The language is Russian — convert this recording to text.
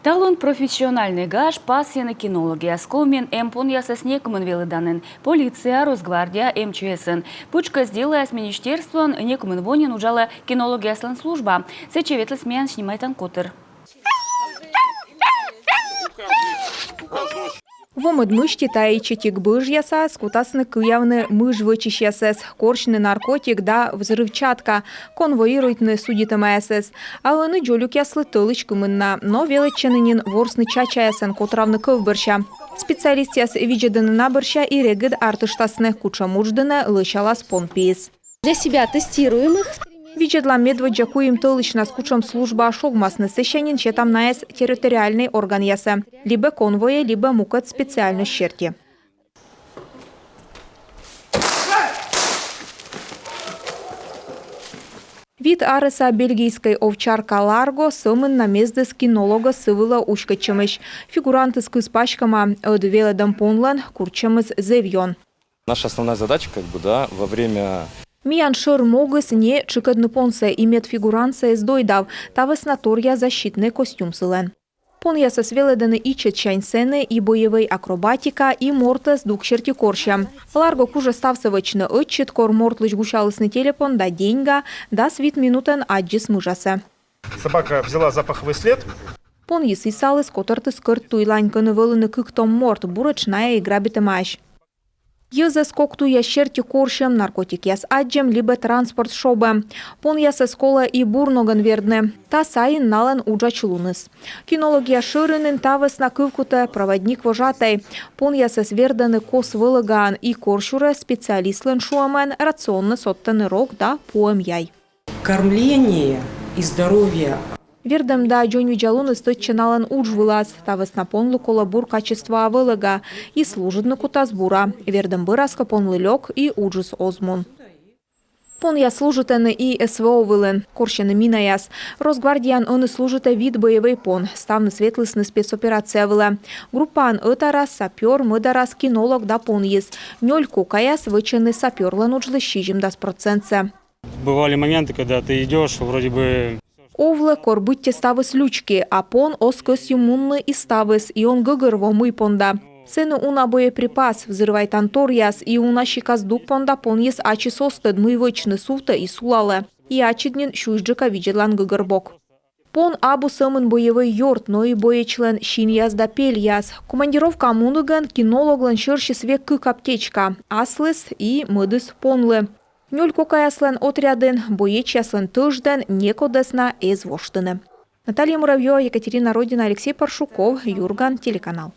Талон профессиональный гаш пассияны кинология скомен эмпон ясасне велыданын. Полиция, Росгвардия, МЧСН. Пучка сделая с министерством некумен вонин ужала кинологияслан служба. Сечеветлы смен снимайтан котыр. Вомыд мышти таичетик быж ясас, кутасны кыявны мыж вычищ ясас, корчны наркотик да взрывчатка, конвоируйтны судитыма ясас. Алыны джолюк яслы тылыч кымынна, но величенынин ворсны чача ясан котравны кывбырща. Специалист яс виджедыны набырща и регид артыштасны кучамуждыны лычалас понпиес. Для себя тестируем их. Виджедла медведя куим тылычна с кучам служба шогмасны сещанин четам наес территориальный орган яса. Либо конвоя, либо мукат специальной щерти. Вид ареса бельгийской овчарка Ларго сымын на мезды с кинолога сывыла ушкачемыш. Фигуранты с кыспачкама одвеледом понлан курчемыз зевьон. Наша основная задача, во время... Миян шыр могыс не чыкадны понсе и медфигуранция с дойдав, тавыс наторья защитный костюм сылен. Пон яса свеледаны и чечань-сцены, и боевой акробатика, и мортес дукшерти корща. Ларго куже ставсовочны отчет, кор мортлыч гушалысный телефон, да деньга, да свит минутен аджис мыжаса. Собака взяла запаховый след. Пон ясы салы скотарты скырт туйланьканы вылыны кыктом морт, бурочная игра битымаш. Езы скокту ящерти коршем, наркотик яс аджем, либо транспорт шобе. Пон яс эскола и бурноган вердне. Та сайын налан уджач луныс. Кинология шырынын тавыс на кывкуте проводник вожатай. Пон яс верданы кос вылыган и коршуре специалистлен шуамен рационны соттаны рог да поем яй. Кормление и здоровье. Вердем да джон виджалун стоит чаналан удж вылаз, тавыс на понлу колобур качества вылыга и служит на кутас бура. Вердем быраска понлы лёг и уджус озмон. Пон я служитены и СВО вылен, корщены мина яс. Росгвардиян он и служите вид боевой пон, ставны светлысны спецоперация выле. Группан этарас, сапер, мыдарас, кинолог да пон ес. Нёльку каяс вычены саперлан уджлы щижим дас процентце. Бывали моменты, когда ты идешь, вроде бы... Овле корбытте ставыс лючки, а пон оскос юмунны и ставыс, и он гыгыр вомы понда. Сыны уна боеприпас, взрывай танторьяс, и уна щиказдук понда пон ес ачи состед мы вычны суфта и сулале. И ачиднин щужджика виджедлан гыгырбок. Пон абу сымын боевой йорт, но и боечлен щиньяс да пельяс. Командировка амуныган кинологлан шырши свек кык аптечка, аслыс и мыдыс понлы. Нёльку каяслен отрядын, боечяслен тыжден, некодесна эзвоштыны. Наталья Муравьева, Екатерина Родина, Алексей Паршуков, Юрган, телеканал.